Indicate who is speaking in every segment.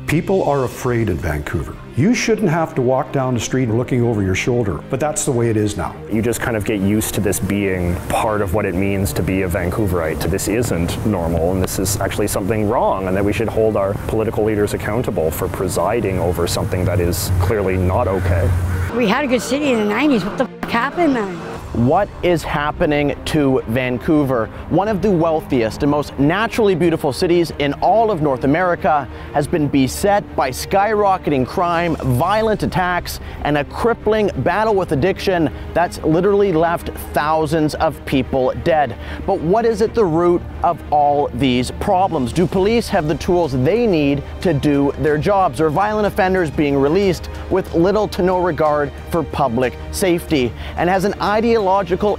Speaker 1: People are afraid in Vancouver. You shouldn't have to walk down the street looking over your shoulder, but that's the way it is now.
Speaker 2: You just kind of get used to this being part of what it means to be a Vancouverite. This isn't normal, and this is actually something wrong, and that we should hold our political leaders accountable for presiding over something that is clearly not okay.
Speaker 3: We had a good city in the 90s. What the f happened, man?
Speaker 4: What is happening to Vancouver? One of the wealthiest and most naturally beautiful cities in all of North America has been beset by skyrocketing crime, violent attacks, and a crippling battle with addiction that's literally left thousands of people dead. But what is at the root of all these problems? Do police have the tools they need to do their jobs? Are violent offenders being released with little to no regard for public safety? And has an ideological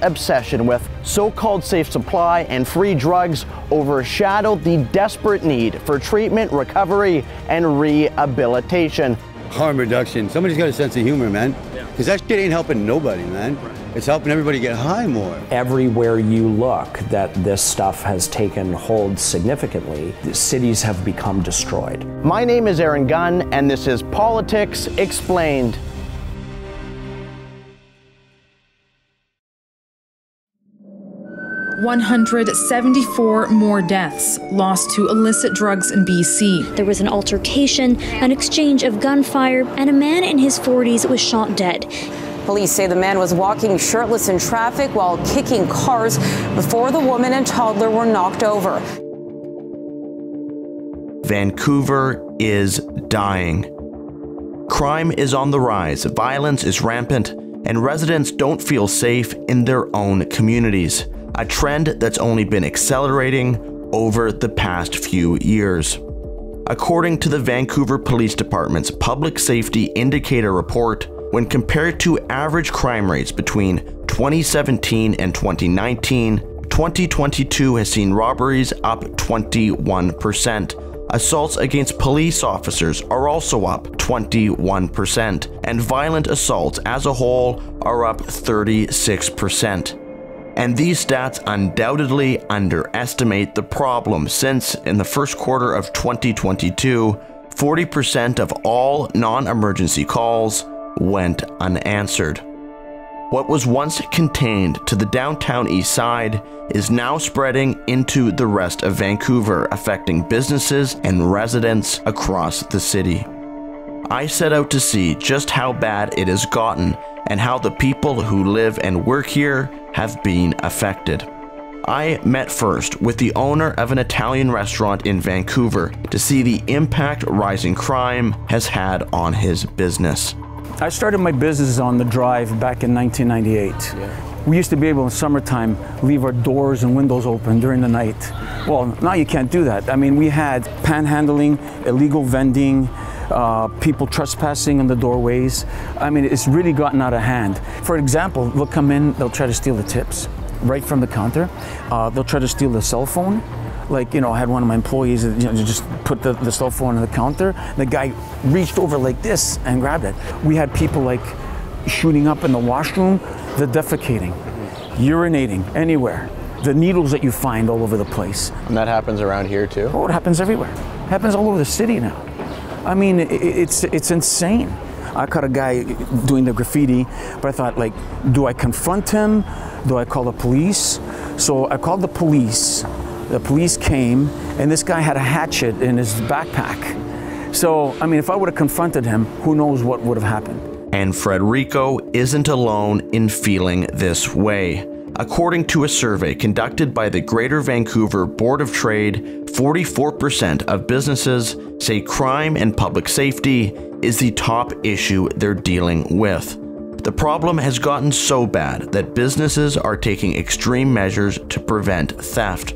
Speaker 4: obsession with so-called safe supply and free drugs overshadowed the desperate need for treatment, recovery, and rehabilitation?
Speaker 5: Harm reduction. Somebody's got a sense of humor, man. Because that shit ain't helping nobody, man. It's helping everybody get high more.
Speaker 6: Everywhere you look that this stuff has taken hold significantly, the cities have become destroyed.
Speaker 4: My name is Gunn, and this is Politics Explained.
Speaker 7: $174 more deaths lost to illicit drugs in BC.
Speaker 8: There was an altercation, an exchange of gunfire, and a man in his 40s was shot dead.
Speaker 9: Police say the man was walking shirtless in traffic while kicking cars before the woman and toddler were knocked over.
Speaker 10: Vancouver is dying. Crime is on the rise, violence is rampant, and residents don't feel safe in their own communities. A trend that's only been accelerating over the past few years. According to the Vancouver Police Department's Public Safety Indicator Report, when compared to average crime rates between 2017 and 2019, 2022 has seen robberies up 21%. Assaults against police officers are also up 21%, and violent assaults as a whole are up 36%. And these stats undoubtedly underestimate the problem, since in the first quarter of 2022, 40% of all non-emergency calls went unanswered. What was once contained to the downtown east side is now spreading into the rest of Vancouver, affecting businesses and residents across the city. I set out to see just how bad it has gotten and how the people who live and work here have been affected. I met first with the owner of an Italian restaurant in Vancouver to see the impact rising crime has had on his business.
Speaker 11: I started my business on the Drive back in 1998. We used to be able in summertime leave our doors and windows open during the night. Well, now you can't do that. I mean, we had panhandling, illegal vending, people trespassing in the doorways. I mean, it's really gotten out of hand. For example, they'll come in, they'll try to steal the tips right from the counter. They'll try to steal the cell phone. Like, you know, I had one of my employees, you know, just put the cell phone on the counter. The guy reached over like this and grabbed it. We had people like shooting up in the washroom, the defecating, urinating anywhere. The needles that you find all over the place.
Speaker 4: And that happens around here too?
Speaker 11: Oh, it happens everywhere. It happens all over the city now. I mean, it's insane. I caught a guy doing the graffiti, but I thought, like, do I confront him? Do I call the police? So I called the police. The police came, and this guy had a hatchet in his backpack. So, I mean, if I would have confronted him, who knows what would have happened.
Speaker 10: And Frederico isn't alone in feeling this way. According to a survey conducted by the Greater Vancouver Board of Trade, 44% of businesses say crime and public safety is the top issue they're dealing with. The problem has gotten so bad that businesses are taking extreme measures to prevent theft,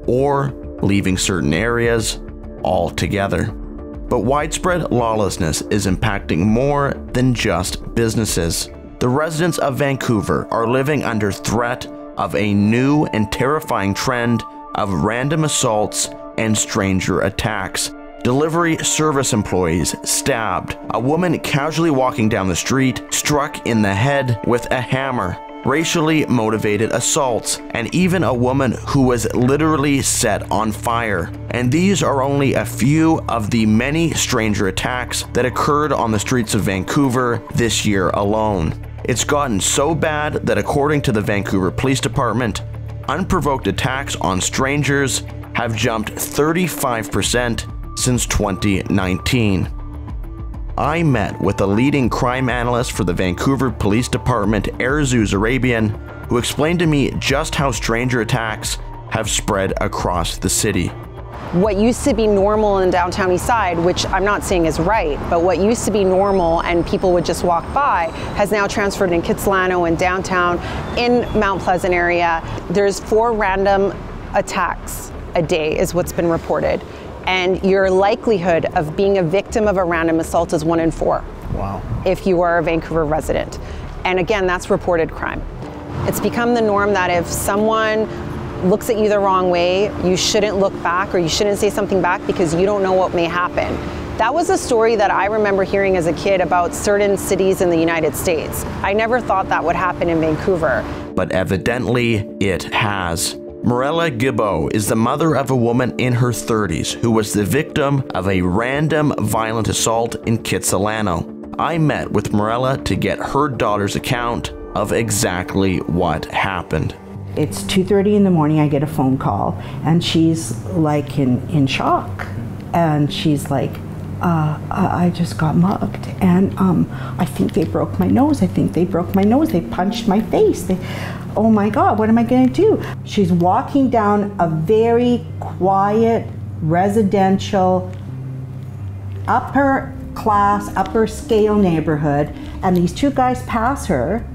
Speaker 10: or leaving certain areas altogether. But widespread lawlessness is impacting more than just businesses. The residents of Vancouver are living under threat of a new and terrifying trend of random assaults and stranger attacks. Delivery service employees stabbed. A woman casually walking down the street struck in the head with a hammer. racially motivated assaults, and even a woman who was literally set on fire. And these are only a few of the many stranger attacks that occurred on the streets of Vancouver this year alone. It's gotten so bad that according to the Vancouver Police Department, unprovoked attacks on strangers have jumped 35% since 2019. I met with a leading crime analyst for the Vancouver Police Department, Erzu Zarabian, who explained to me just how stranger attacks have spread across the city.
Speaker 12: What used to be normal in the downtown east side, which I'm not saying is right, but what used to be normal and people would just walk by, has now transferred in Kitsilano and downtown, in Mount Pleasant area. There's 4 random attacks a day is what's been reported. And your likelihood of being a victim of a random assault is 1 in 4.
Speaker 4: Wow.
Speaker 12: If you are a Vancouver resident. And again, that's reported crime. It's become the norm that if someone looks at you the wrong way, you shouldn't look back or you shouldn't say something back because you don't know what may happen. That was a story that I remember hearing as a kid about certain cities in the United States. I never thought that would happen in Vancouver.
Speaker 10: But evidently, it has. Morella Gibbo is the mother of a woman in her 30s who was the victim of a random violent assault in Kitsilano. I met with Morella to get her daughter's account of exactly what happened.
Speaker 13: It's 2:30 in the morning, I get a phone call, and she's like in shock. And she's like, I just got mugged, and I think they broke my nose. I think they broke my nose. They punched my face. Oh my God, what am I going to do? She's walking down a very quiet, residential, upper class, upper scale neighborhood, and these 2 guys pass her,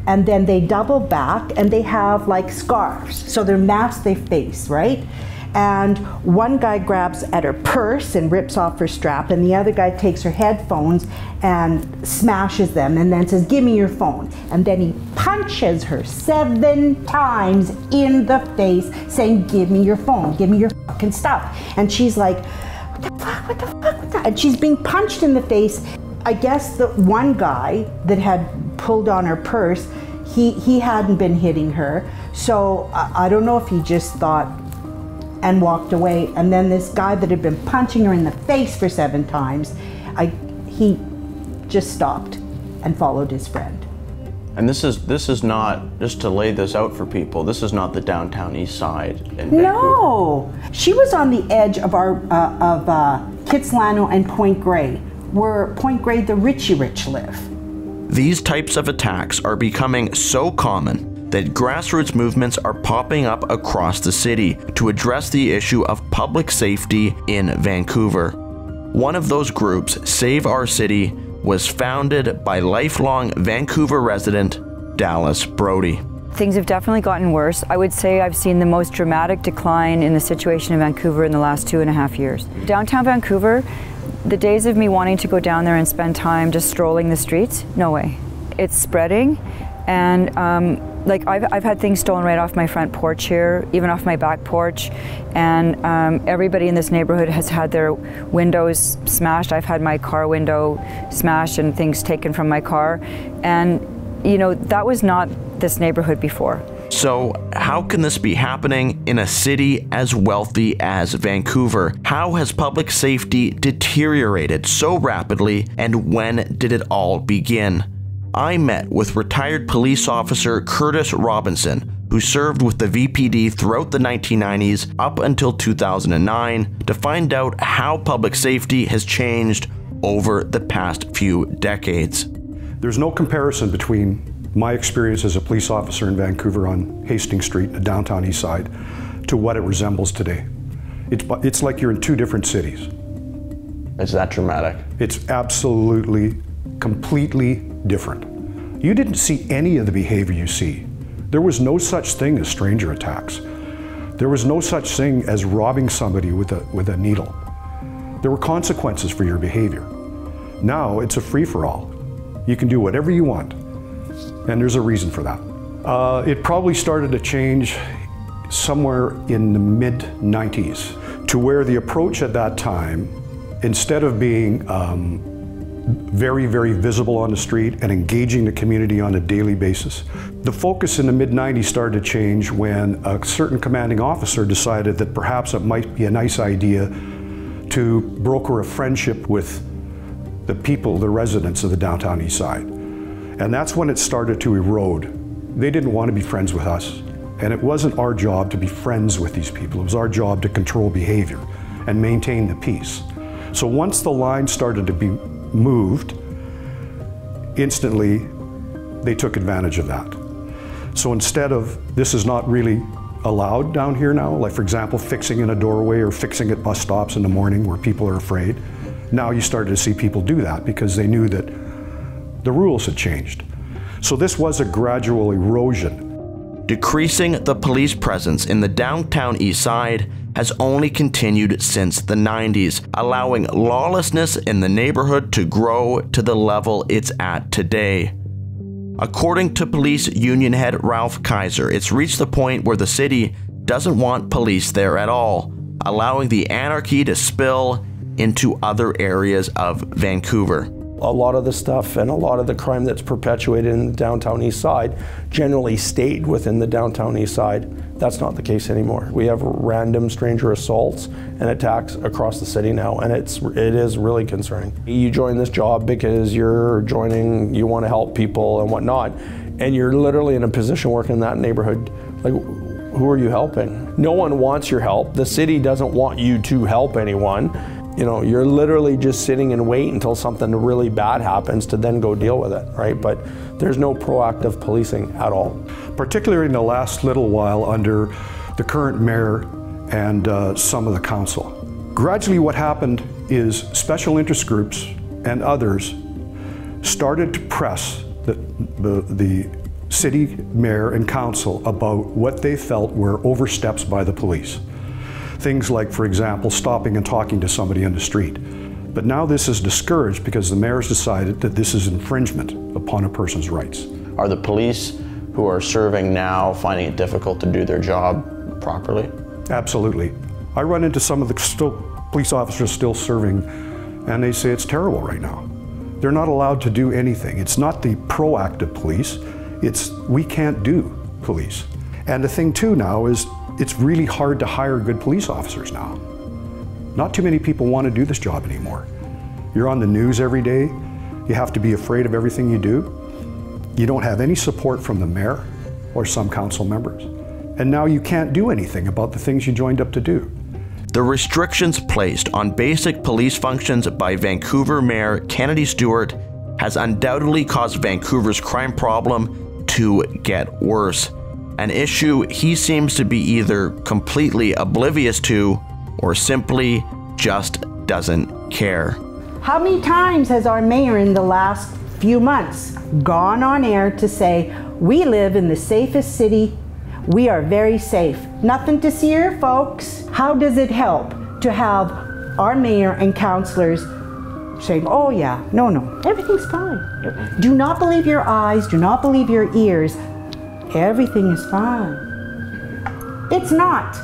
Speaker 13: and then they double back and they have like scarves. So they're masked their face, right? And one guy grabs at her purse and rips off her strap, and the other guy takes her headphones and smashes them and then says, give me your phone. And then he punches her 7 times in the face saying, give me your phone, give me your fucking stuff. And she's like, what the fuck, what the fuck, what the? And she's being punched in the face. I guess the one guy that had pulled on her purse, he hadn't been hitting her. So I don't know if he just thought and walked away. And then this guy that had been punching her in the face for 7 times, he just stopped and followed his friend.
Speaker 4: And this is not, just to lay this out for people, this is not the downtown east side in Vancouver.
Speaker 13: No, she was on the edge of Kitsilano and Point Grey, where Point Grey the Richie Rich live.
Speaker 10: These types of attacks are becoming so common that grassroots movements are popping up across the city to address the issue of public safety in Vancouver. One of those groups, Save Our City, was founded by lifelong Vancouver resident Dallas Brody.
Speaker 14: Things have definitely gotten worse. I would say I've seen the most dramatic decline in the situation in Vancouver in the last 2.5 years. Downtown Vancouver, the days of me wanting to go down there and spend time just strolling the streets, no way. It's spreading, and like I've had things stolen right off my front porch here, even off my back porch, and everybody in this neighborhood has had their windows smashed. I've had my car window smashed and things taken from my car, and you know, that was not this neighborhood before.
Speaker 10: So how can this be happening in a city as wealthy as Vancouver? How has public safety deteriorated so rapidly, and when did it all begin? I met with retired police officer Curtis Robinson, who served with the VPD throughout the 1990s up until 2009, to find out how public safety has changed over the past few decades.
Speaker 1: There's no comparison between my experience as a police officer in Vancouver on Hastings Street, the downtown east side, to what it resembles today. It's like you're in 2 different cities.
Speaker 4: It's that dramatic.
Speaker 1: It's absolutely, completely different. You didn't see any of the behavior you see. There was no such thing as stranger attacks. There was no such thing as robbing somebody with a needle. There were consequences for your behavior. Now it's a free-for-all. You can do whatever you want, and there's a reason for that. It probably started to change somewhere in the mid-90s, to where the approach at that time, instead of being very, very visible on the street and engaging the community on a daily basis. The focus in the mid-90s started to change when a certain commanding officer decided that perhaps it might be a nice idea to broker a friendship with the people, the residents of the downtown east side. And that's when it started to erode. They didn't want to be friends with us. And it wasn't our job to be friends with these people. It was our job to control behavior and maintain the peace. So once the line started to be moved, instantly they took advantage of that. So instead of, this is not really allowed down here now, like for example, fixing in a doorway or fixing at bus stops in the morning where people are afraid, now you started to see people do that because they knew that the rules had changed. So this was a gradual erosion.
Speaker 10: Decreasing the police presence in the downtown east side has only continued since the 90s, allowing lawlessness in the neighborhood to grow to the level it's at today. According to police union head Ralph Kaiser, it's reached the point where the city doesn't want police there at all, allowing the anarchy to spill into other areas of Vancouver.
Speaker 6: A lot of the stuff and a lot of the crime that's perpetuated in the downtown east side generally stayed within the downtown east side. That's not the case anymore. We have random stranger assaults and attacks across the city now, and it is really concerning. You join this job because you're joining, you want to help people and whatnot, and you're literally in a position working in that neighborhood. Like, who are you helping? No one wants your help. The city doesn't want you to help anyone. You know, you're literally just sitting and wait until something really bad happens to then go deal with it, right? But there's no proactive policing at all.
Speaker 1: Particularly in the last little while under the current mayor and some of the council. Gradually what happened is special interest groups and others started to press the city mayor and council about what they felt were oversteps by the police. Things like, for example, stopping and talking to somebody on the street. But now this is discouraged because the mayor's decided that this is infringement upon a person's rights.
Speaker 4: Are the police who are serving now finding it difficult to do their job properly?
Speaker 1: Absolutely. I run into some of the police officers still serving, and they say it's terrible right now. They're not allowed to do anything. It's not the proactive police, it's we can't do police. And the thing too now is it's really hard to hire good police officers now. Not too many people want to do this job anymore. You're on the news every day. You have to be afraid of everything you do. You don't have any support from the mayor or some council members. And now you can't do anything about the things you joined up to do.
Speaker 10: The restrictions placed on basic police functions by Vancouver Mayor Kennedy Stewart has undoubtedly caused Vancouver's crime problem to get worse. An issue he seems to be either completely oblivious to or simply just doesn't care.
Speaker 13: How many times has our mayor in the last few months gone on air to say, we live in the safest city, we are very safe. Nothing to see here, folks. How does it help to have our mayor and councillors saying, oh yeah, no, everything's fine. Do not believe your eyes, do not believe your ears. Everything is fine. It's not.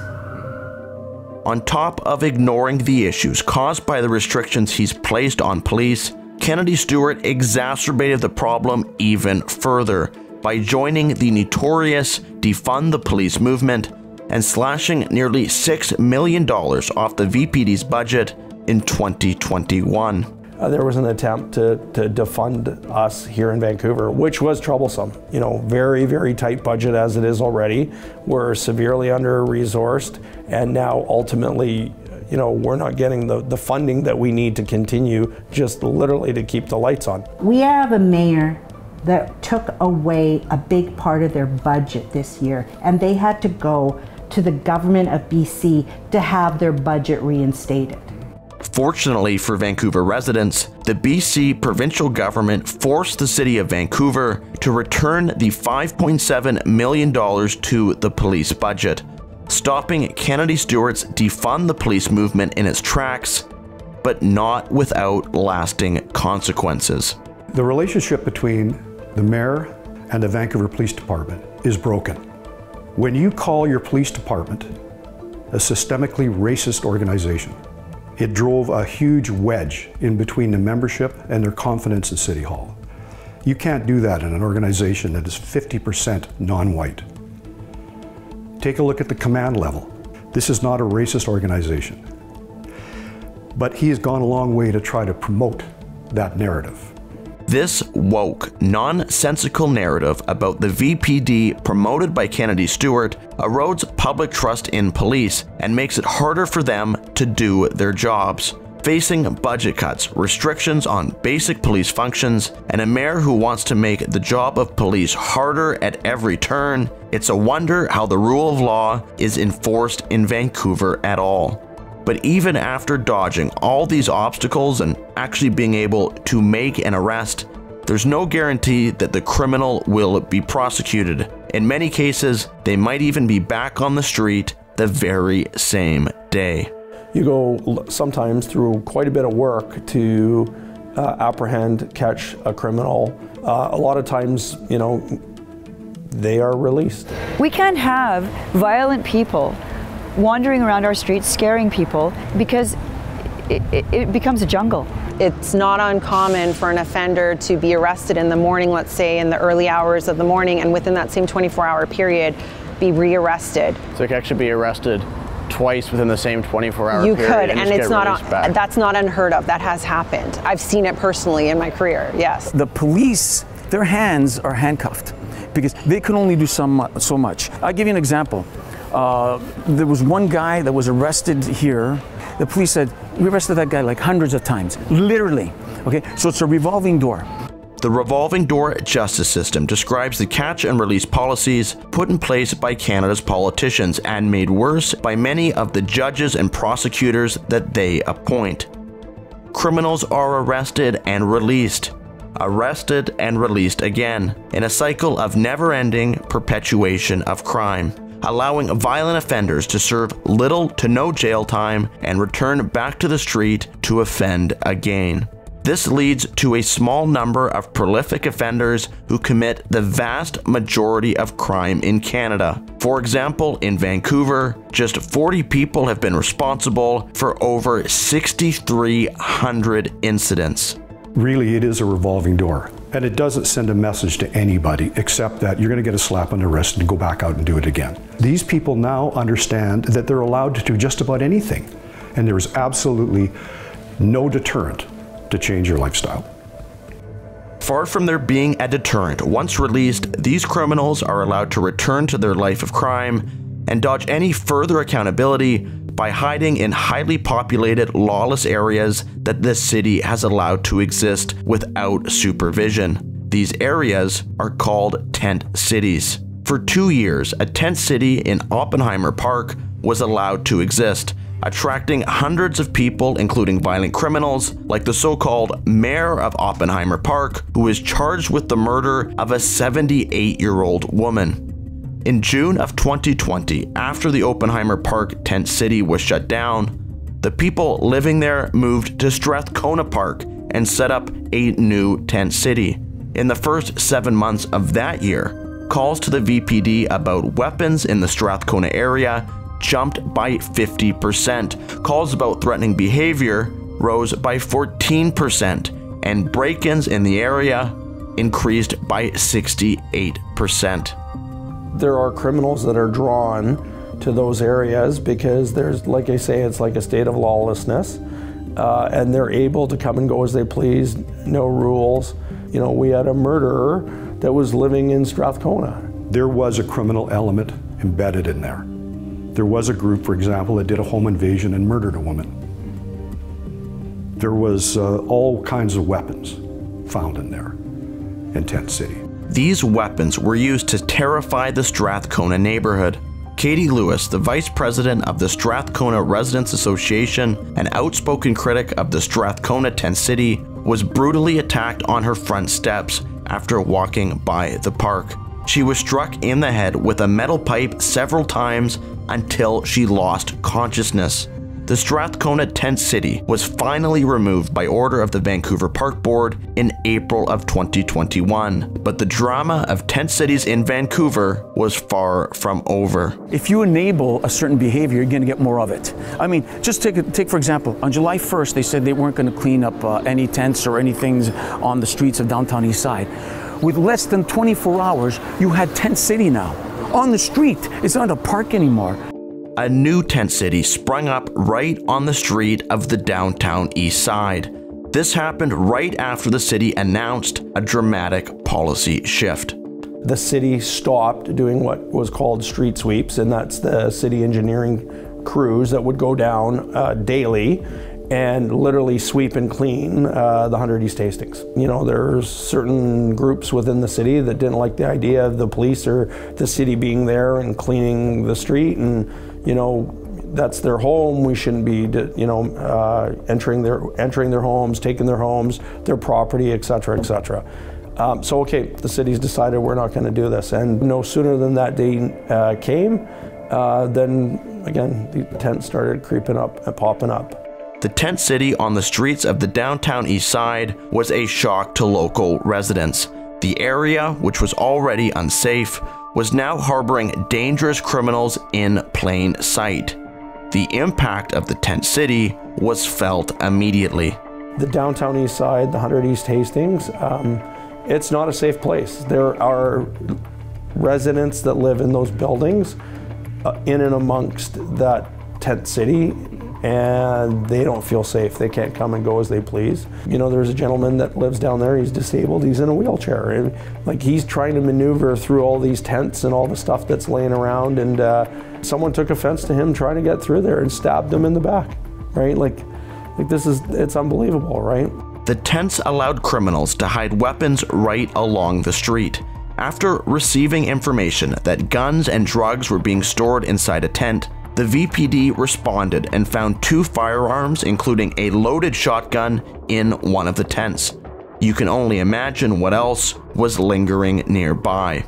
Speaker 10: On top of ignoring the issues caused by the restrictions he's placed on police, Kennedy Stewart exacerbated the problem even further by joining the notorious Defund the Police movement and slashing nearly $6 million off the VPD's budget in 2021.
Speaker 6: There was an attempt to defund us here in Vancouver, which was troublesome. You know, very, very tight budget as it is already. We're severely under-resourced, and now ultimately, you know, we're not getting the funding that we need to continue just literally to keep the lights on.
Speaker 13: We have a mayor that took away a big part of their budget this year, and they had to go to the government of BC to have their budget reinstated.
Speaker 10: Fortunately for Vancouver residents, the BC provincial government forced the city of Vancouver to return the $5.7 million to the police budget, stopping Kennedy Stewart's Defund the Police movement in its tracks, but not without lasting consequences.
Speaker 1: The relationship between the mayor and the Vancouver Police Department is broken. When you call your police department a systemically racist organization, It drove a huge wedge in between the membership and their confidence in City Hall. You can't do that in an organization that is 50% non-white. Take a look at the command level. This is not a racist organization. But he has gone a long way to try to promote that narrative.
Speaker 10: This woke, nonsensical narrative about the VPD promoted by Kennedy Stewart erodes public trust in police and makes it harder for them to do their jobs. Facing budget cuts, restrictions on basic police functions, and a mayor who wants to make the job of police harder at every turn, it's a wonder how the rule of law is enforced in Vancouver at all. But even after dodging all these obstacles and actually being able to make an arrest, there's no guarantee that the criminal will be prosecuted. In many cases, they might even be back on the street the very same day.
Speaker 6: You go sometimes through quite a bit of work to apprehend, catch a criminal. A lot of times, you know, they are released.
Speaker 14: We can't have violent people wandering around our streets scaring people because it becomes a jungle.
Speaker 12: It's not uncommon for an offender to be arrested in the morning, let's say in the early hours of the morning, and within that same 24-hour period be rearrested.
Speaker 4: So you can actually be arrested twice within the same 24-hour period.
Speaker 12: You could, and it's not
Speaker 4: that's
Speaker 12: not unheard of. That has happened. I've seen it personally in my career, yes.
Speaker 11: The police, their hands are handcuffed because they can only do so much. I'll give you an example. There was one guy that was arrested here. The police said, we arrested that guy like hundreds of times, literally. Okay, so it's a revolving door.
Speaker 10: The revolving door justice system describes the catch and release policies put in place by Canada's politicians and made worse by many of the judges and prosecutors that they appoint. Criminals are arrested and released again, in a cycle of never-ending perpetuation of crime, allowing violent offenders to serve little to no jail time and return back to the street to offend again. This leads to a small number of prolific offenders who commit the vast majority of crime in Canada. For example, in Vancouver, just 40 people have been responsible for over 6,300 incidents.
Speaker 1: Really, it is a revolving door. And it doesn't send a message to anybody except that you're going to get a slap on the wrist and go back out and do it again. These people now understand that they're allowed to do just about anything. And there is absolutely no deterrent to change your lifestyle.
Speaker 10: Far from there being a deterrent, once released, these criminals are allowed to return to their life of crime and dodge any further accountability by hiding in highly populated, lawless areas that this city has allowed to exist without supervision. These areas are called tent cities. For 2 years, a tent city in Oppenheimer Park was allowed to exist, attracting hundreds of people, including violent criminals, like the so-called mayor of Oppenheimer Park, who is charged with the murder of a 78-year-old woman. In June of 2020, after the Oppenheimer Park tent city was shut down, the people living there moved to Strathcona Park and set up a new tent city. In the first 7 months of that year, calls to the VPD about weapons in the Strathcona area jumped by 50%. Calls about threatening behavior rose by 14%, and break-ins in the area increased by 68%.
Speaker 6: There are criminals that are drawn to those areas because there's, like I say, it's like a state of lawlessness, and they're able to come and go as they please, no rules. You know, we had a murderer that was living in Strathcona.
Speaker 1: There was a criminal element embedded in there. There was a group, for example, that did a home invasion and murdered a woman. There was all kinds of weapons found in there in Tent City.
Speaker 10: These weapons were used to terrify the Strathcona neighborhood. Katie Lewis, the vice president of the Strathcona Residents Association, an outspoken critic of the Strathcona tent city, was brutally attacked on her front steps after walking by the park. She was struck in the head with a metal pipe several times until she lost consciousness. the Strathcona Tent City was finally removed by order of the Vancouver Park Board in April of 2021. But the drama of tent cities in Vancouver was far from over.
Speaker 11: If you enable a certain behavior, you're going to get more of it. I mean, just take for example, on July 1st, they said they weren't going to clean up any tents or any things on the streets of downtown East Side. With less than 24 hours, you had Tent City now. On the street, it's not a park anymore.
Speaker 10: A new tent city sprung up right on the street of the downtown East Side. This happened right after the city announced a dramatic policy shift.
Speaker 6: The city stopped doing what was called street sweeps, and that's the city engineering crews that would go down daily and literally sweep and clean the 100 East Hastings. You know, there's certain groups within the city that didn't like the idea of the police or the city being there and cleaning the street, and you know, that's their home. We shouldn't be, you know, entering their homes, taking their homes, their property, etc., etc. So okay, the city's decided we're not going to do this, and no sooner than that day came, then again the tents started creeping up and popping up.
Speaker 10: The tent city on the streets of the downtown East Side was a shock to local residents. The area, which was already unsafe, was now harboring dangerous criminals in plain sight. The impact of the tent city was felt immediately.
Speaker 6: The downtown East Side, the 100 East Hastings, it's not a safe place. There are residents that live in those buildings in and amongst that tent city, and they don't feel safe. They can't come and go as they please. You know, there's a gentleman that lives down there, he's disabled, he's in a wheelchair, and like he's trying to maneuver through all these tents and all the stuff that's laying around, and someone took offense to him trying to get through there and stabbed him in the back, right? Like this is, it's unbelievable, right?
Speaker 10: The tents allowed criminals to hide weapons right along the street. After receiving information that guns and drugs were being stored inside a tent, the VPD responded and found 2 firearms, including a loaded shotgun, in one of the tents. You can only imagine what else was lingering nearby.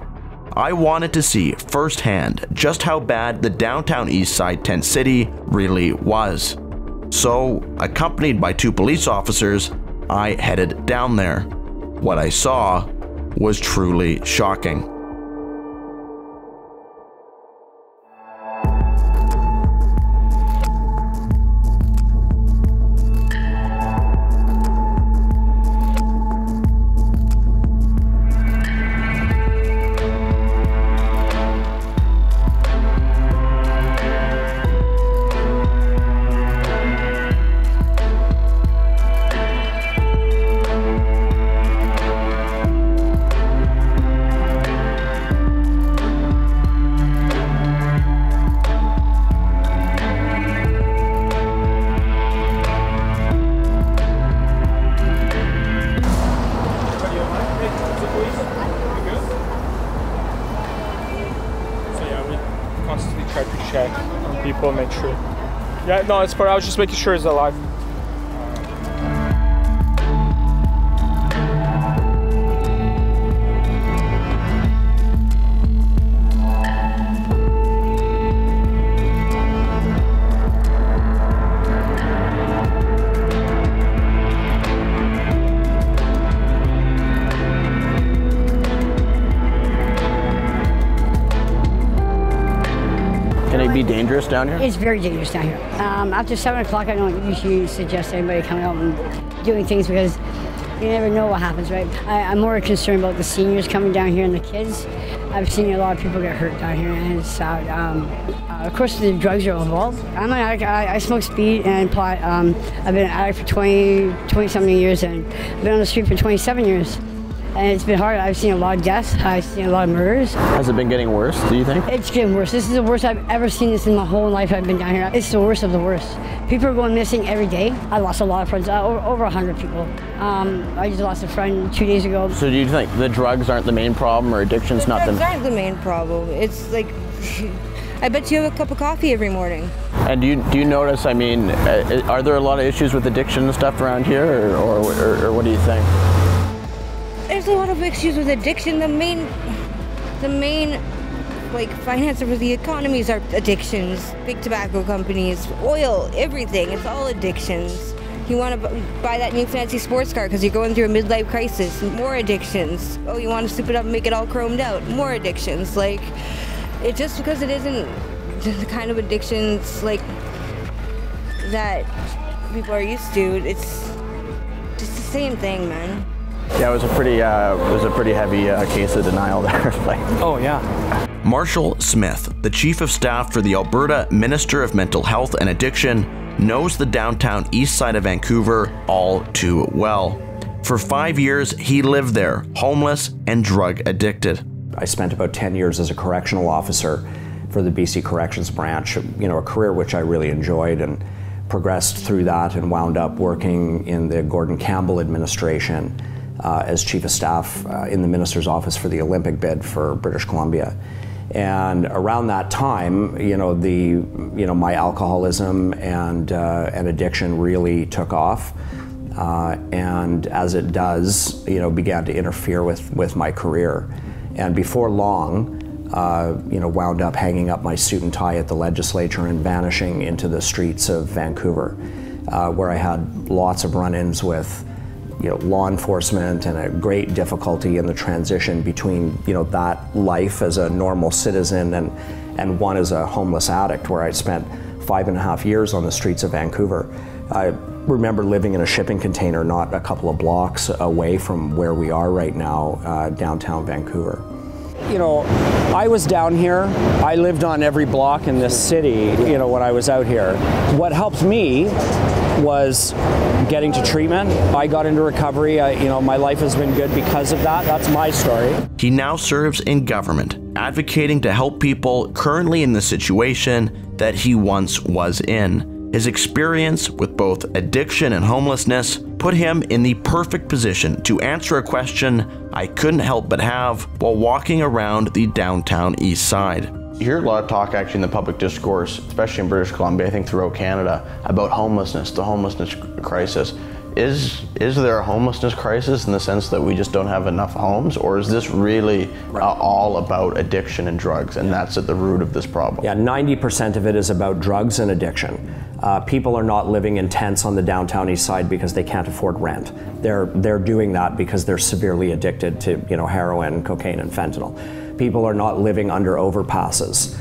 Speaker 10: I wanted to see firsthand just how bad the downtown East Side tent city really was. So, accompanied by 2 police officers, I headed down there. What I saw was truly shocking.
Speaker 15: People make sure. Yeah, no, it's part. I was just making sure he's alive.
Speaker 4: Can it be dangerous down here?
Speaker 3: It's very dangerous down here. After 7 o'clock, I don't usually suggest anybody coming out and doing things because you never know what happens, right? I'm more concerned about the seniors coming down here and the kids. I've seen a lot of people get hurt down here, and it's sad. Of course, the drugs are involved. I'm an addict. I smoke speed and pot. I've been an addict for 20-something years, and I've been on the street for 27 years. And it's been hard. I've seen a lot of deaths. I've seen a lot of murders.
Speaker 4: Has it been getting worse, do you think?
Speaker 3: It's getting worse. This is the worst I've ever seen this in my whole life I've been down here. It's the worst of the worst. People are going missing every day. I lost a lot of friends, over 100 people. I just lost a friend 2 days ago.
Speaker 4: So do you think the drugs aren't the main problem, or addiction's not the...
Speaker 16: Drugs aren't the main problem. It's like, I bet you have a cup of coffee every morning.
Speaker 4: And do you notice, I mean, are there a lot of issues with addiction and stuff around here, or what do you think?
Speaker 16: There's a lot of issues with addiction. The main like finance for the economies are addictions. Big tobacco companies, oil, everything. It's all addictions. You want to buy that new fancy sports car because you're going through a midlife crisis. More addictions. Oh, you want to soup it up and make it all chromed out. More addictions. Like, it just because it isn't the kind of addictions like that people are used to. It's just the same thing, man.
Speaker 4: Yeah, it was a pretty heavy case of denial there.
Speaker 11: Oh yeah.
Speaker 10: Marshall Smith, the Chief of Staff for the Alberta Minister of Mental Health and Addiction, knows the downtown east side of Vancouver all too well. For 5 years, he lived there, homeless and drug addicted.
Speaker 17: I spent about 10 years as a correctional officer for the BC Corrections Branch, a career which I really enjoyed, and progressed through that and wound up working in the Gordon Campbell administration as Chief of Staff in the Minister's Office for the Olympic bid for British Columbia. And around that time, my alcoholism and addiction really took off, and as it does, began to interfere with my career. And before long, wound up hanging up my suit and tie at the legislature and vanishing into the streets of Vancouver, where I had lots of run-ins with law enforcement and a great difficulty in the transition between that life as a normal citizen and one as a homeless addict, where I spent 5.5 years on the streets of Vancouver. I remember living in a shipping container not a couple of blocks away from where we are right now, downtown Vancouver.
Speaker 18: I was down here. I lived on every block in this city, when I was out here. What helped me was getting to treatment. I got into recovery. My life has been good because of that. That's my story.
Speaker 10: He now serves in government, advocating to help people currently in the situation that he once was in. His experience with both addiction and homelessness put him in the perfect position to answer a question I couldn't help but have while walking around the downtown east side.
Speaker 4: You hear a lot of talk actually in the public discourse, especially in British Columbia, I think throughout Canada, about homelessness, the homelessness crisis. Is there a homelessness crisis in the sense that we just don't have enough homes, or is this really all about addiction and drugs, and that's at the root of this problem?
Speaker 17: Yeah, 90% of it is about drugs and addiction. People are not living in tents on the downtown east side because they can't afford rent. They're doing that because they're severely addicted to heroin, cocaine, and fentanyl. People are not living under overpasses.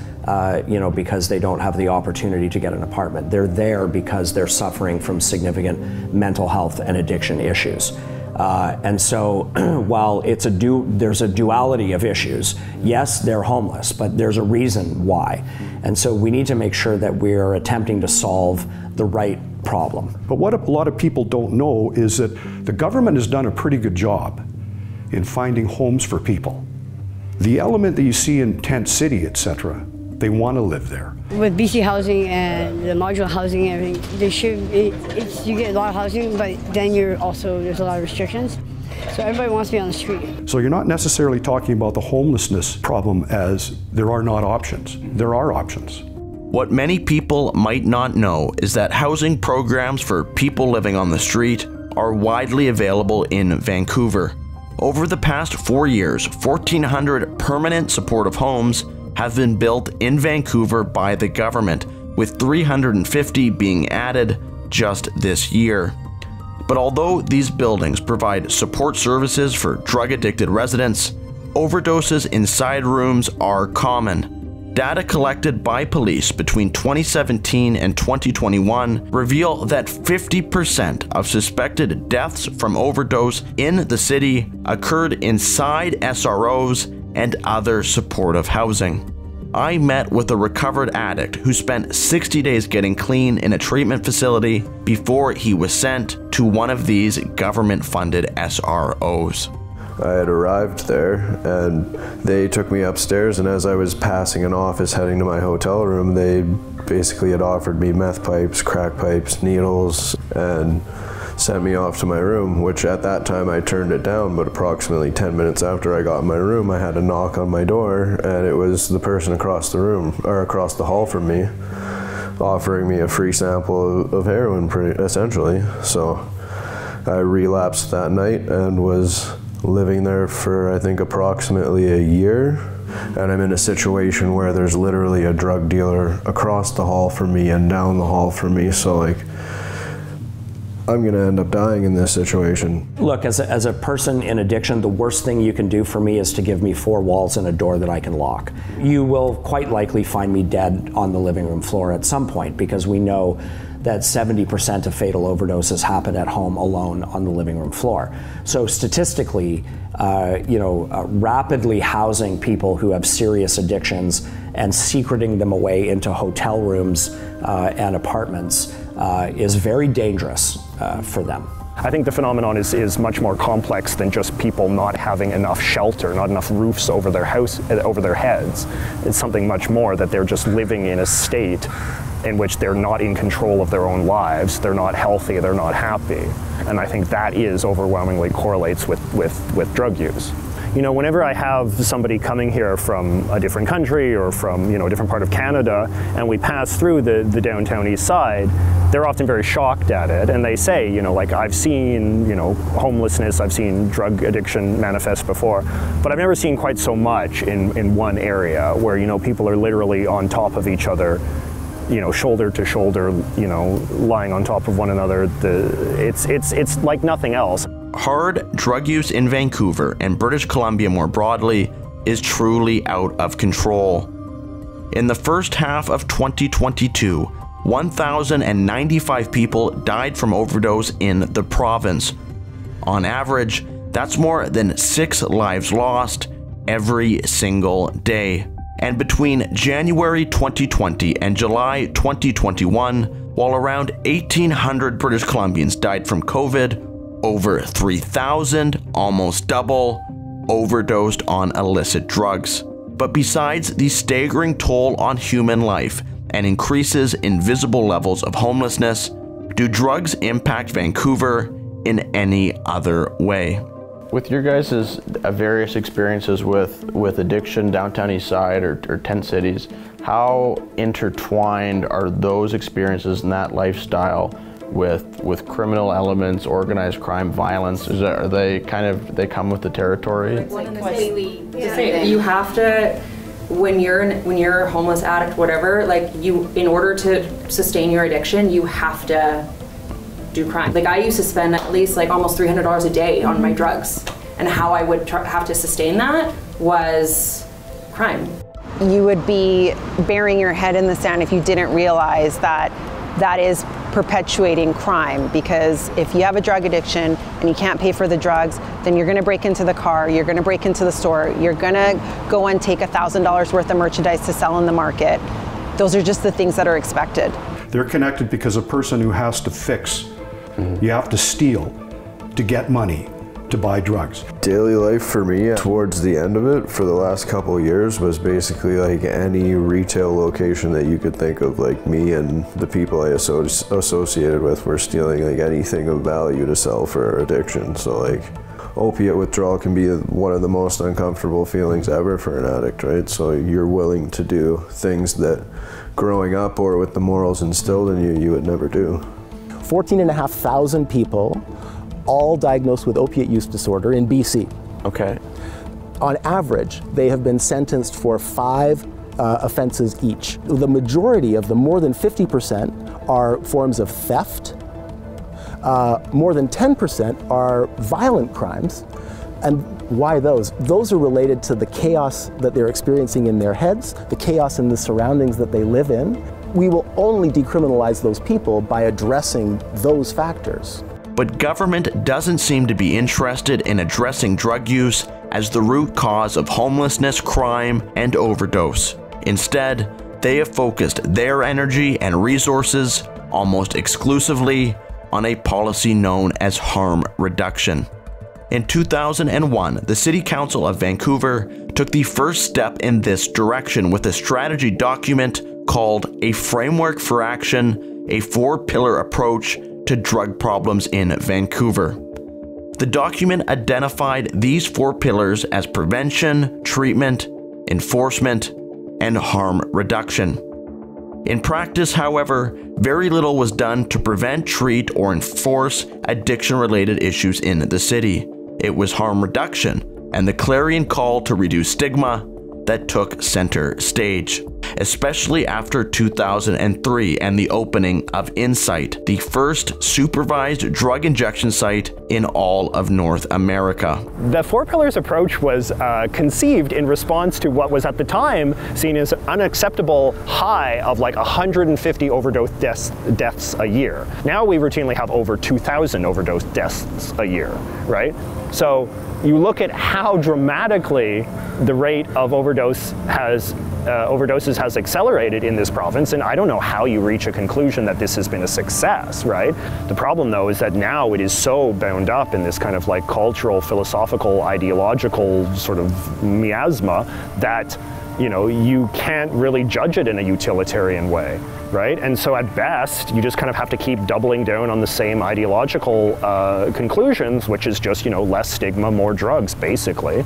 Speaker 17: Because they don't have the opportunity to get an apartment. They're there because they're suffering from significant mental health and addiction issues. And so while there's a duality of issues, yes, they're homeless, but there's a reason why. And so we need to make sure that we're attempting to solve the right problem.
Speaker 1: But what a lot of people don't know is that the government has done a pretty good job in finding homes for people. The element that you see in Tent City, etc., they want to live there.
Speaker 3: With BC housing and the modular housing and everything, you get a lot of housing, but then there's a lot of restrictions. So everybody wants to be on the street.
Speaker 1: So you're not necessarily talking about the homelessness problem as there are not options. There are options.
Speaker 10: What many people might not know is that housing programs for people living on the street are widely available in Vancouver. Over the past 4 years, 1,400 permanent supportive homes have been built in Vancouver by the government, with 350 being added just this year. But although these buildings provide support services for drug-addicted residents, overdoses inside rooms are common. Data collected by police between 2017 and 2021 reveal that 50% of suspected deaths from overdose in the city occurred inside SROs and other supportive housing. I met with a recovered addict who spent 60 days getting clean in a treatment facility before he was sent to one of these government-funded SROs.
Speaker 19: I had arrived there and they took me upstairs, and as I was passing an office heading to my hotel room, they basically had offered me meth pipes, crack pipes, needles, and sent me off to my room, which at that time I turned it down, but approximately 10 minutes after I got in my room, I had a knock on my door, and it was the person across the room, or across the hall from me, offering me a free sample of heroin, essentially. So I relapsed that night and was living there for, I think, approximately a year. and I'm in a situation where there's literally a drug dealer across the hall from me and down the hall from me, so like, I'm gonna end up dying in this situation.
Speaker 18: Look, as a person in addiction, the worst thing you can do for me is to give me 4 walls and a door that I can lock. You will quite likely find me dead on the living room floor at some point, because we know that 70% of fatal overdoses happen at home alone on the living room floor. So statistically, rapidly housing people who have serious addictions and secreting them away into hotel rooms and apartments is very dangerous for them.
Speaker 2: I think the phenomenon is much more complex than just people not having enough shelter, not enough roofs over their house, over their heads. It's something much more that they're just living in a state in which they're not in control of their own lives, they're not healthy, they're not happy. And I think that overwhelmingly correlates with drug use. You know, whenever I have somebody coming here from a different country or from, a different part of Canada, and we pass through the downtown east side, they're often very shocked at it, and they say, like, I've seen, homelessness, I've seen drug addiction manifest before, but I've never seen quite so much in one area where, people are literally on top of each other, shoulder to shoulder, lying on top of one another. It's like nothing else.
Speaker 10: Hard drug use in Vancouver and British Columbia more broadly is truly out of control. In the first half of 2022, 1,095 people died from overdose in the province. On average, that's more than 6 lives lost every single day. And between January 2020 and July 2021, while around 1,800 British Columbians died from COVID, over 3,000, almost double, overdosed on illicit drugs. But besides the staggering toll on human life and increases in visible levels of homelessness, do drugs impact Vancouver in any other way?
Speaker 4: With your guys' various experiences with addiction, downtown east side or tent cities, how intertwined are those experiences and that lifestyle with criminal elements, organized crime, violence? Are they they come with the territory?
Speaker 20: You have to, when you're a homeless addict, whatever, in order to sustain your addiction, you have to do crime. I used to spend at least almost $300 a day on my drugs, and how I would have to sustain that was crime.
Speaker 12: You would be burying your head in the sand if you didn't realize that that is perpetuating crime, because if you have a drug addiction and you can't pay for the drugs, then you're going to break into the car, you're going to break into the store, you're going to go and take $1,000 worth of merchandise to sell in the market. Those are just the things that are expected.
Speaker 1: They're connected because a person who has to fix, you have to steal to get money to buy drugs.
Speaker 19: Daily life for me, towards the end of it, for the last couple of years, was basically any retail location that you could think of. Me and the people I associated with were stealing anything of value to sell for our addiction. So opiate withdrawal can be one of the most uncomfortable feelings ever for an addict, right? So you're willing to do things that growing up or with the morals instilled in you, you would never do.
Speaker 21: 14,500 people all diagnosed with opiate use disorder in BC.
Speaker 4: Okay.
Speaker 21: On average, they have been sentenced for 5 offenses each. The majority of them, more than 50%, are forms of theft. More than 10% are violent crimes. And why those? Those are related to the chaos that they're experiencing in their heads, the chaos in the surroundings that they live in. We will only decriminalize those people by addressing those factors.
Speaker 10: But government doesn't seem to be interested in addressing drug use as the root cause of homelessness, crime, and overdose. Instead, they have focused their energy and resources almost exclusively on a policy known as harm reduction. In 2001, the City Council of Vancouver took the first step in this direction with a strategy document called A Framework for Action, a 4-pillar approach to drug problems in Vancouver. The document identified these 4 pillars as prevention, treatment, enforcement, and harm reduction. In practice, however, very little was done to prevent, treat, or enforce addiction-related issues in the city. It was harm reduction and the clarion call to reduce stigma, that took center stage, especially after 2003 and the opening of Insight, the first supervised drug injection site in all of North America.
Speaker 2: The Four Pillars approach was conceived in response to what was at the time seen as an unacceptable high of like 150 overdose deaths a year. Now we routinely have over 2,000 overdose deaths a year, right? So you look at how dramatically the rate of overdoses has accelerated in this province, and I don't know how you reach a conclusion that this has been a success, right? The problem though is that now it is so bound up in this kind of like cultural, philosophical, ideological sort of miasma that, you know, you can't really judge it in a utilitarian way, right? And so at best, you just kind of have to keep doubling down on the same ideological conclusions, which is just, you know, less stigma, more drugs, basically.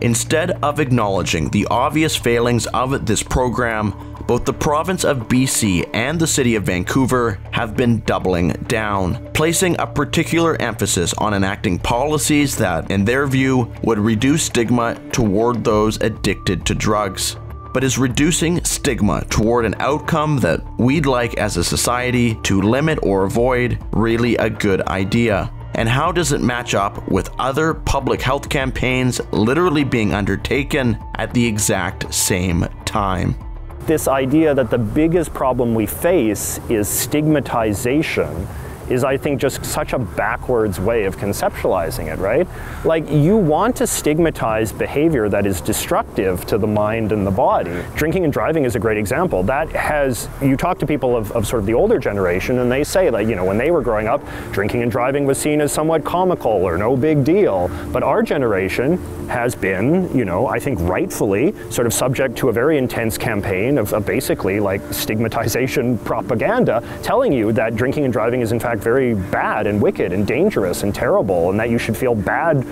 Speaker 10: Instead of acknowledging the obvious failings of this program, both the province of BC and the city of Vancouver have been doubling down, placing a particular emphasis on enacting policies that, in their view, would reduce stigma toward those addicted to drugs. But is reducing stigma toward an outcome that we'd like as a society to limit or avoid really a good idea? And how does it match up with other public health campaigns literally being undertaken at the exact same time?
Speaker 2: This idea that the biggest problem we face is stigmatization is, I think, just such a backwards way of conceptualizing it, right? Like, you want to stigmatize behavior that is destructive to the mind and the body. Drinking and driving is a great example. That has, you talk to people of sort of the older generation and they say, like, you know, when they were growing up, drinking and driving was seen as somewhat comical or no big deal. But our generation has been, you know, I think rightfully sort of subject to a very intense campaign of basically like stigmatization propaganda telling you that drinking and driving is in fact very bad and wicked and dangerous and terrible, and that you should feel bad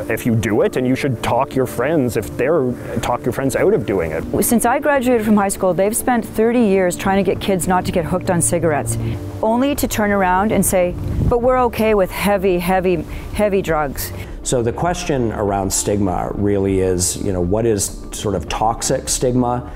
Speaker 2: if you do it, and you should talk your friends out of doing it.
Speaker 14: Since I graduated from high school, they've spent 30 years trying to get kids not to get hooked on cigarettes, only to turn around and say, but we're okay with heavy drugs.
Speaker 17: So the question around stigma really is, you know, what is sort of toxic stigma?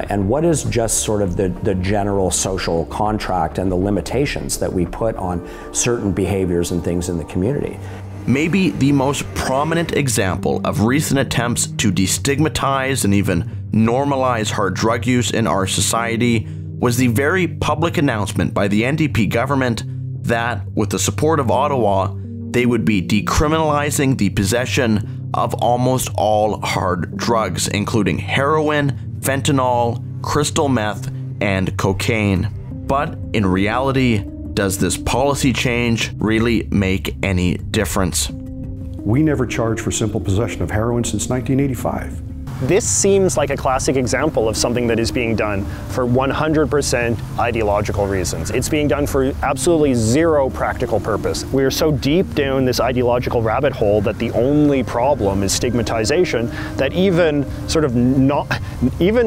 Speaker 17: And what is just sort of the general social contract and the limitations that we put on certain behaviors and things in the community.
Speaker 10: Maybe the most prominent example of recent attempts to destigmatize and even normalize hard drug use in our society was the very public announcement by the NDP government that, with the support of Ottawa, they would be decriminalizing the possession of almost all hard drugs, including heroin, fentanyl, crystal meth, and cocaine. But in reality, does this policy change really make any difference?
Speaker 1: We never charged for simple possession of heroin since 1985.
Speaker 2: This seems like a classic example of something that is being done for 100% ideological reasons. It's being done for absolutely zero practical purpose. We are so deep down this ideological rabbit hole that the only problem is stigmatization, that even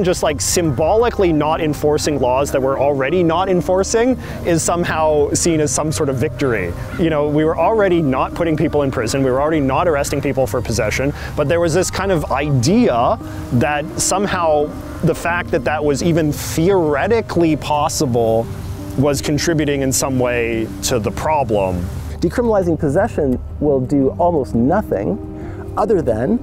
Speaker 2: just like symbolically not enforcing laws that we're already not enforcing is somehow seen as some sort of victory. You know, we were already not putting people in prison, we were already not arresting people for possession, but there was this kind of idea that somehow the fact that that was even theoretically possible was contributing in some way to the problem.
Speaker 21: Decriminalizing possession will do almost nothing other than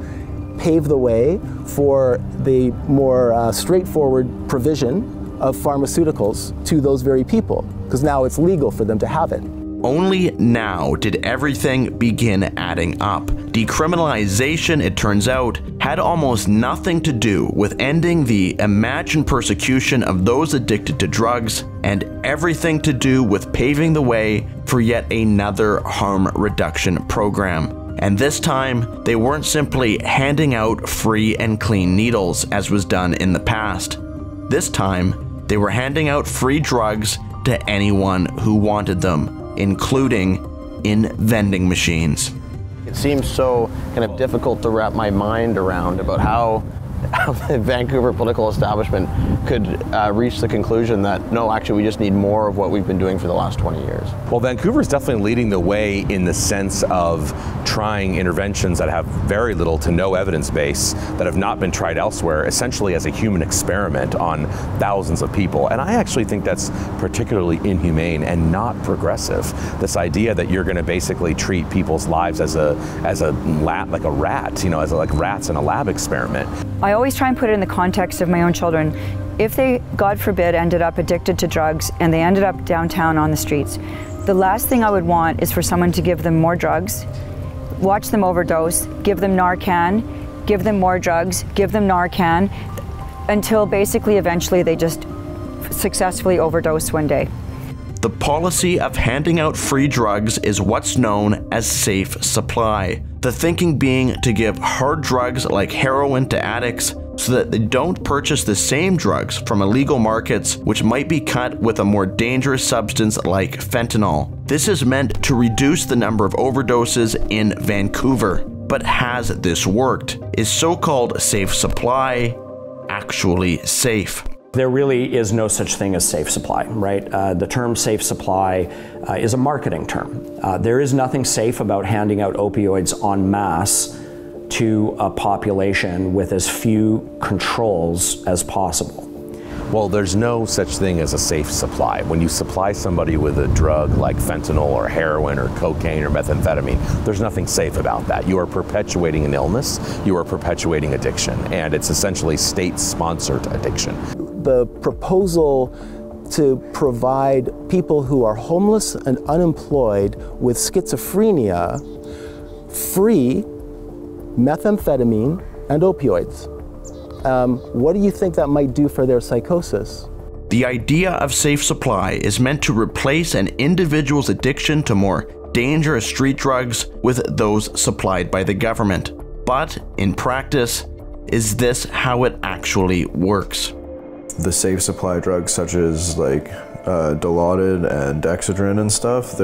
Speaker 21: pave the way for the more straightforward provision of pharmaceuticals to those very people, because now it's legal for them to have it.
Speaker 10: Only now did everything begin adding up. Decriminalization, it turns out, had almost nothing to do with ending the imagined persecution of those addicted to drugs, and everything to do with paving the way for yet another harm reduction program. And this time, they weren't simply handing out free and clean needles, as was done in the past. This time, they were handing out free drugs to anyone who wanted them, including in vending machines.
Speaker 4: It seems so kind of difficult to wrap my mind around about how the Vancouver political establishment could reach the conclusion that, no, actually we just need more of what we've been doing for the last 20 years?
Speaker 5: Well, Vancouver is definitely leading the way in the sense of trying interventions that have very little to no evidence base, that have not been tried elsewhere, essentially as a human experiment on thousands of people. And I actually think that's particularly inhumane and not progressive. This idea that you're going to basically treat people's lives as a lab, like a rat, you know, as like rats in a lab experiment.
Speaker 14: I always try and put it in the context of my own children. If they, God forbid, ended up addicted to drugs and they ended up downtown on the streets, the last thing I would want is for someone to give them more drugs, watch them overdose, give them Narcan, give them more drugs, give them Narcan, until basically eventually they just successfully overdose one day.
Speaker 10: The policy of handing out free drugs is what's known as safe supply. The thinking being to give hard drugs like heroin to addicts so that they don't purchase the same drugs from illegal markets, which might be cut with a more dangerous substance like fentanyl. This is meant to reduce the number of overdoses in Vancouver. But has this worked? Is so-called safe supply actually safe?
Speaker 17: There really is no such thing as safe supply, right? The term safe supply is a marketing term. There is nothing safe about handing out opioids en masse to a population with as few controls as possible.
Speaker 5: Well, there's no such thing as a safe supply. When you supply somebody with a drug like fentanyl or heroin or cocaine or methamphetamine, there's nothing safe about that. You are perpetuating an illness, you are perpetuating addiction, and it's essentially state-sponsored addiction.
Speaker 21: The proposal to provide people who are homeless and unemployed with schizophrenia free methamphetamine and opioids. What do you think that might do for their psychosis?
Speaker 10: The idea of safe supply is meant to replace an individual's addiction to more dangerous street drugs with those supplied by the government. But in practice, is this how it actually works?
Speaker 19: The safe supply drugs such as like Dilaudid and Excedrin and stuff,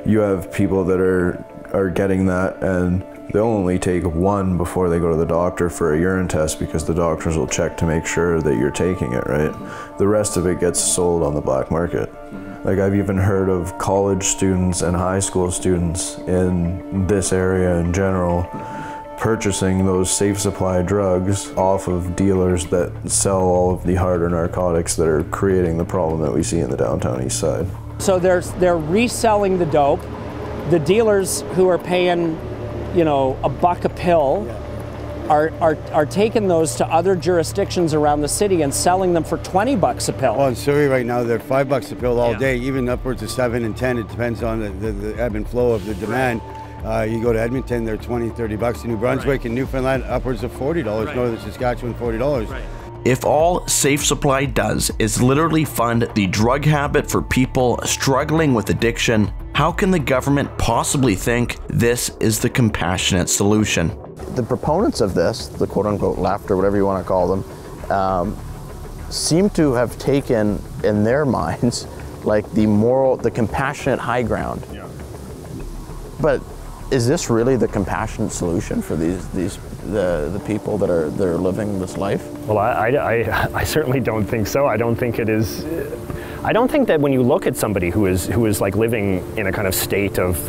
Speaker 19: you have people that are getting that and they'll only take one before they go to the doctor for a urine test because the doctors will check to make sure that you're taking it, right? The rest of it gets sold on the black market. Like I've even heard of college students and high school students in this area in general purchasing those safe supply drugs off of dealers that sell all of the harder narcotics that are creating the problem that we see in the downtown east side.
Speaker 18: So they're reselling the dope. The dealers who are paying, you know, $1 a pill are taking those to other jurisdictions around the city and selling them for $20 a pill.
Speaker 22: Well, in Surrey right now, they're $5 a pill all day, even upwards of 7 and 10. It depends on the ebb and flow of the demand. You go to Edmonton, they're $20, $30. In New Brunswick and Newfoundland, upwards of $40. Northern Saskatchewan, $40.
Speaker 10: If all safe supply does is literally fund the drug habit for people struggling with addiction, how can the government possibly think this is the compassionate solution?
Speaker 4: The proponents of this, the quote-unquote left or whatever you want to call them, seem to have taken in their minds like the compassionate high ground. Yeah. But is this really the compassionate solution for the people that are living this life?
Speaker 2: Well, I certainly don't think so. I don't think it is. I don't think that when you look at somebody who is like living in a kind of state of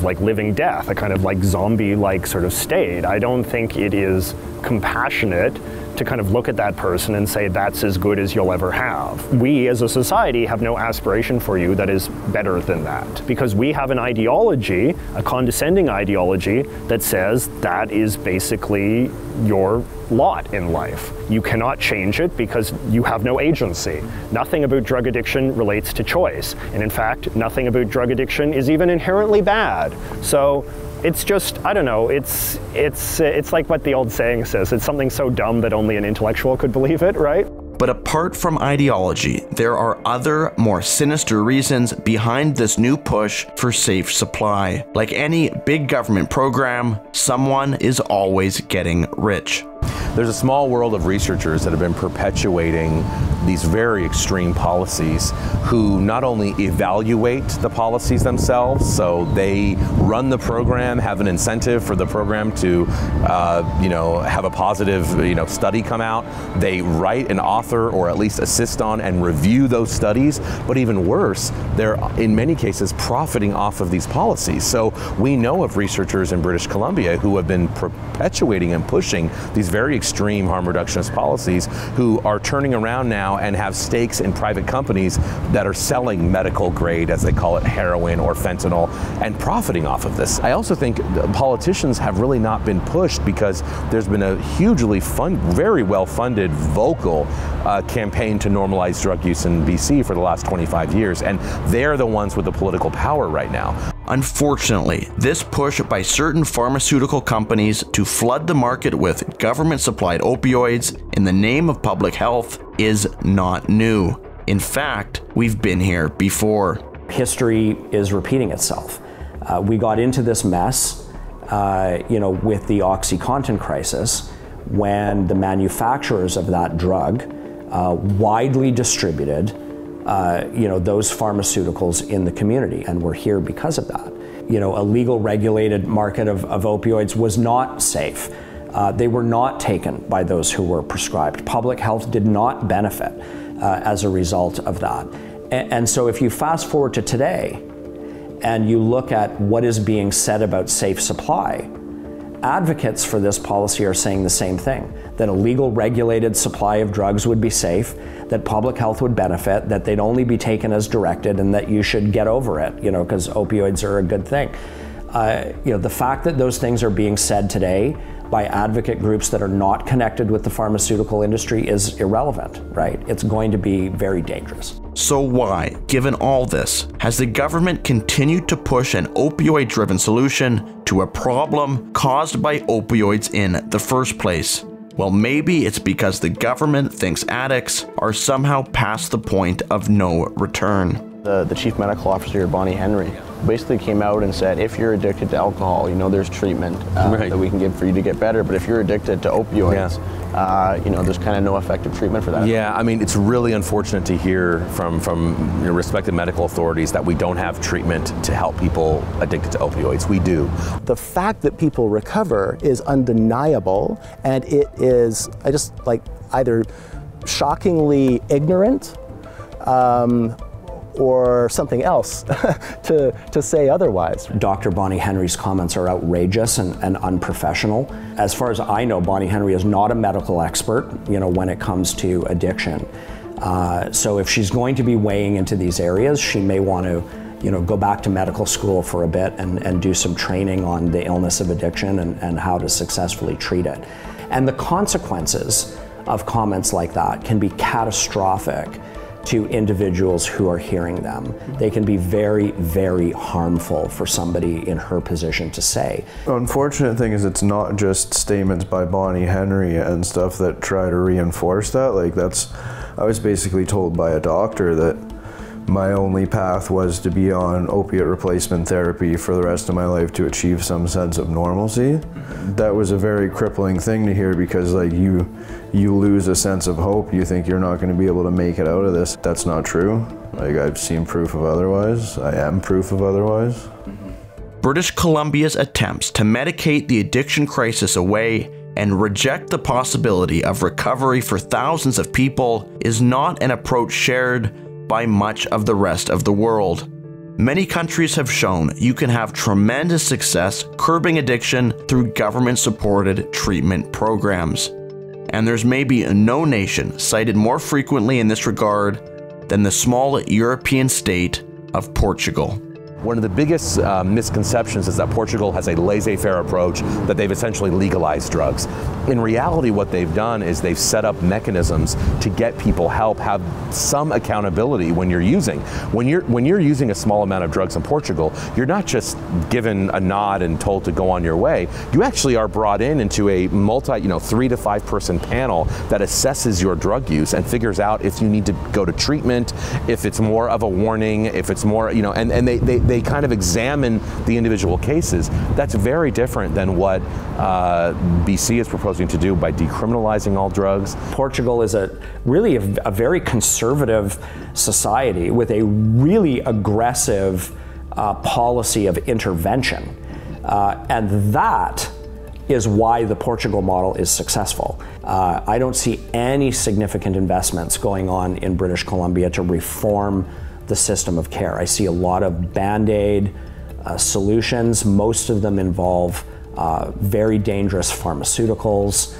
Speaker 2: like living death, a kind of like zombie-like sort of state, I don't think it is compassionate to kind of look at that person and say that's as good as you'll ever have. We as a society have no aspiration for you that is better than that, because we have an ideology, a condescending ideology, that says that is basically your lot in life. You cannot change it because you have no agency. Nothing about drug addiction relates to choice. And in fact, nothing about drug addiction is even inherently bad. So it's just, I don't know, it's like what the old saying says, it's something so dumb that only an intellectual could believe it, right?
Speaker 10: But apart from ideology, there are other, more sinister reasons behind this new push for safe supply. Like any big government program, someone is always getting rich.
Speaker 5: There's a small world of researchers that have been perpetuating these very extreme policies who not only evaluate the policies themselves, so they run the program, have an incentive for the program to have a positive study come out. They write and author or at least assist on and review those studies, but even worse, they're in many cases profiting off of these policies. So we know of researchers in British Columbia who have been perpetuating and pushing these very extreme harm reductionist policies who are turning around now and have stakes in private companies that are selling medical grade, as they call it, heroin or fentanyl, and profiting off of this. I also think politicians have really not been pushed because there's been a hugely very well-funded, vocal campaign to normalize drug use in BC for the last 25 years, and they're the ones with the political power right now.
Speaker 10: Unfortunately, this push by certain pharmaceutical companies to flood the market with government-supplied opioids in the name of public health is not new. In fact, we've been here before.
Speaker 18: History is repeating itself. We got into this mess, with the OxyContin crisis, when the manufacturers of that drug widely distributed those pharmaceuticals in the community, and we're here because of that. A legal regulated market of opioids was not safe. They were not taken by those who were prescribed. Public health did not benefit as a result of that. And so if you fast forward to today and you look at what is being said about safe supply, advocates for this policy are saying the same thing, that a legal regulated supply of drugs would be safe, that public health would benefit, that they'd only be taken as directed, and that you should get over it, because opioids are a good thing. The fact that those things are being said today by advocate groups that are not connected with the pharmaceutical industry is irrelevant, right? It's going to be very dangerous.
Speaker 10: So why, given all this, has the government continued to push an opioid-driven solution to a problem caused by opioids in the first place? Well, maybe it's because the government thinks addicts are somehow past the point of no return.
Speaker 4: The chief medical officer, Bonnie Henry, basically came out and said, if you're addicted to alcohol, there's treatment that we can give for you to get better. But if you're addicted to opioids, there's kind of no effective treatment for that.
Speaker 5: Yeah, I mean, it's really unfortunate to hear from respected medical authorities that we don't have treatment to help people addicted to opioids. We do.
Speaker 21: The fact that people recover is undeniable, and it is either shockingly ignorant or something else to say otherwise.
Speaker 18: Dr. Bonnie Henry's comments are outrageous and unprofessional. As far as I know, Bonnie Henry is not a medical expert, when it comes to addiction. So if she's going to be weighing into these areas, she may want to go back to medical school for a bit and do some training on the illness of addiction and how to successfully treat it. And the consequences of comments like that can be catastrophic to individuals who are hearing them. They can be very, very harmful for somebody in her position to say.
Speaker 19: The unfortunate thing is it's not just statements by Bonnie Henry and stuff that try to reinforce that. I was basically told by a doctor that my only path was to be on opiate replacement therapy for the rest of my life to achieve some sense of normalcy. That was a very crippling thing to hear because you lose a sense of hope. You think you're not going to be able to make it out of this. That's not true. I've seen proof of otherwise. I am proof of otherwise.
Speaker 10: British Columbia's attempts to medicate the addiction crisis away and reject the possibility of recovery for thousands of people is not an approach shared by much of the rest of the world. Many countries have shown you can have tremendous success curbing addiction through government-supported treatment programs. And there's maybe no nation cited more frequently in this regard than the small European state of Portugal.
Speaker 5: One of the biggest misconceptions is that Portugal has a laissez-faire approach, that they've essentially legalized drugs. In reality, what they've done is they've set up mechanisms to get people help, have some accountability when you're using. When you're using a small amount of drugs in Portugal, you're not just given a nod and told to go on your way. You actually are brought into a 3 to 5 person panel that assesses your drug use and figures out if you need to go to treatment, if it's more of a warning, if it's more, and they they kind of examine the individual cases. That's very different than what BC is proposing to do by decriminalizing all drugs.
Speaker 18: Portugal is really a very conservative society with a really aggressive policy of intervention. And that is why the Portugal model is successful. I don't see any significant investments going on in British Columbia to reform the system of care. I see a lot of Band-Aid solutions. Most of them involve very dangerous pharmaceuticals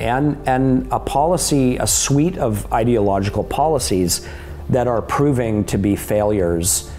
Speaker 18: and a suite of ideological policies that are proving to be failures,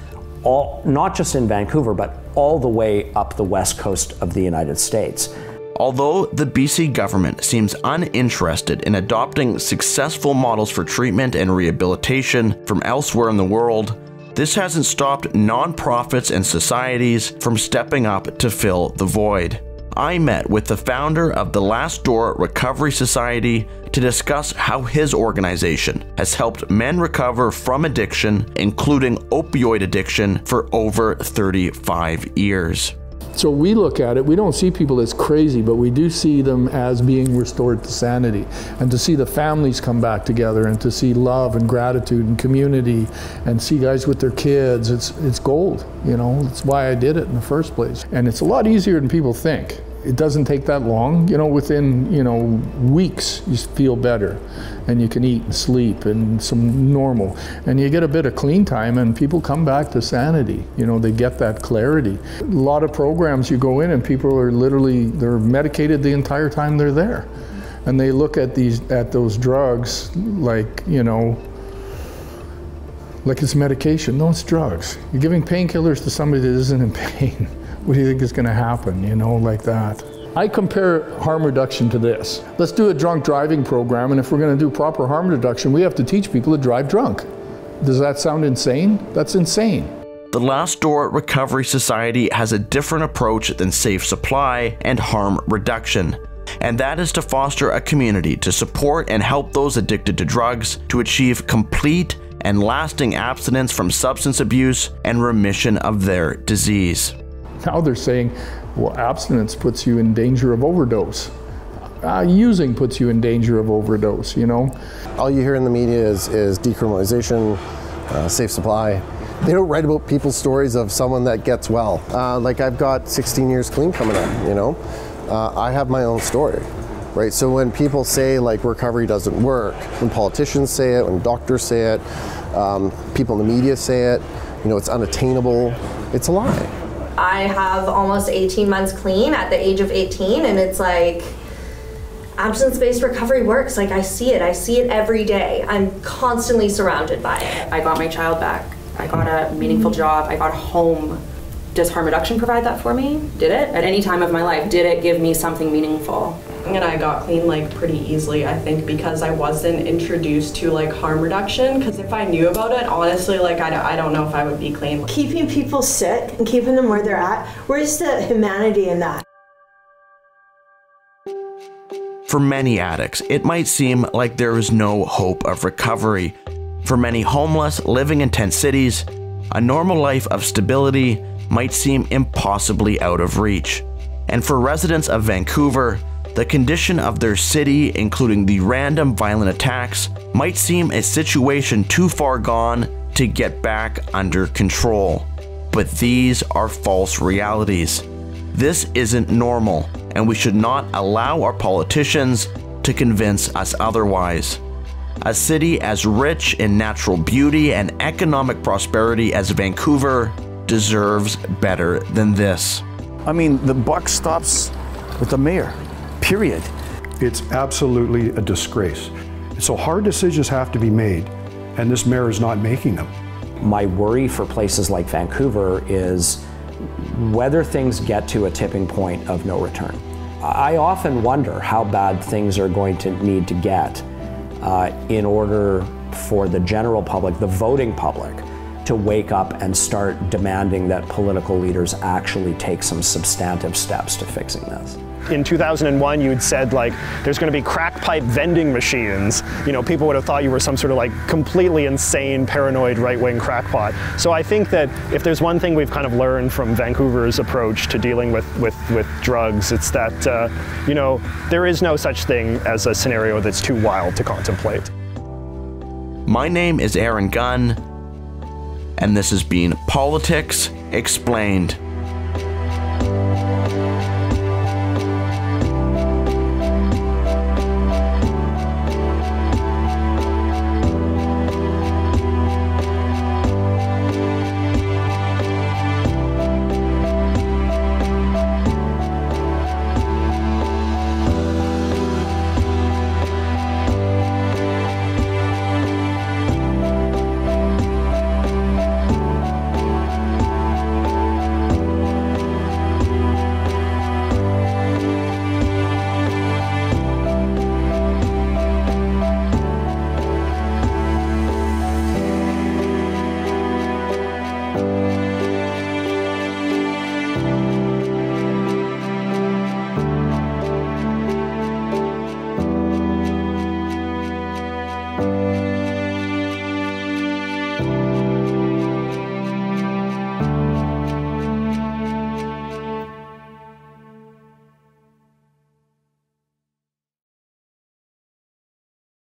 Speaker 18: not just in Vancouver, but all the way up the west coast of the United States.
Speaker 10: Although the BC government seems uninterested in adopting successful models for treatment and rehabilitation from elsewhere in the world, this hasn't stopped nonprofits and societies from stepping up to fill the void. I met with the founder of the Last Door Recovery Society to discuss how his organization has helped men recover from addiction, including opioid addiction, for over 35 years.
Speaker 7: So we look at it, we don't see people as crazy, but we do see them as being restored to sanity. And to see the families come back together and to see love and gratitude and community and see guys with their kids, it's gold, you know. That's why I did it in the first place. And it's a lot easier than people think. It doesn't take that long, you know, within, you know, weeks you feel better and you can eat and sleep and some normal. And you get a bit of clean time and people come back to sanity, you know, they get that clarity. A lot of programs you go in and people are literally, they're medicated the entire time they're there. And they look at those drugs like, you know, like it's medication. No, it's drugs. You're giving painkillers to somebody that isn't in pain. What do you think is going to happen, you know, like that? I compare harm reduction to this. Let's do a drunk driving program, and if we're going to do proper harm reduction, we have to teach people to drive drunk. Does that sound insane? That's insane.
Speaker 10: The Last Door Recovery Society has a different approach than safe supply and harm reduction, and that is to foster a community to support and help those addicted to drugs to achieve complete and lasting abstinence from substance abuse and remission of their disease.
Speaker 7: Now they're saying, well, abstinence puts you in danger of overdose. Using puts you in danger of overdose, you know?
Speaker 8: All you hear in the media is decriminalization, safe supply. They don't write about people's stories of someone that gets well. Like I've got 16 years clean coming up, you know? I have my own story, right? So when people say like recovery doesn't work, when politicians say it, when doctors say it, people in the media say it, you know, it's unattainable, it's a lie.
Speaker 23: I have almost 18 months clean at the age of 18, and it's like abstinence-based recovery works. Like I see it every day. I'm constantly surrounded by it.
Speaker 20: I got my child back. I got a meaningful job. I got a home. Does harm reduction provide that for me? Did it? At any time of my life, did it give me something meaningful?
Speaker 24: And I got clean like pretty easily, I think, because I wasn't introduced to like harm reduction. Because if I knew about it, honestly, like I don't know if I would be clean.
Speaker 25: Keeping people sick and keeping them where they're at, where's the humanity in that?
Speaker 10: For many addicts, it might seem like there is no hope of recovery. For many homeless living in tent cities, a normal life of stability might seem impossibly out of reach. And for residents of Vancouver, the condition of their city, including the random violent attacks, might seem a situation too far gone to get back under control. But these are false realities. This isn't normal, and we should not allow our politicians to convince us otherwise. A city as rich in natural beauty and economic prosperity as Vancouver deserves better than this.
Speaker 11: I mean, the buck stops with the mayor. Period.
Speaker 1: It's absolutely a disgrace. So hard decisions have to be made, and this mayor is not making them.
Speaker 18: My worry for places like Vancouver is whether things get to a tipping point of no return. I often wonder how bad things are going to need to get in order for the general public, the voting public,
Speaker 17: to wake up and start demanding that political leaders actually take some substantive steps to fixing this.
Speaker 2: In 2001, you had said like, there's going to be crack pipe vending machines. You know, people would have thought you were some sort of like completely insane, paranoid right-wing crackpot. So I think that if there's one thing we've kind of learned from Vancouver's approach to dealing with drugs, it's that, you know, there is no such thing as a scenario that's too wild to contemplate.
Speaker 10: My name is Gunn, and this has been Politics Explained.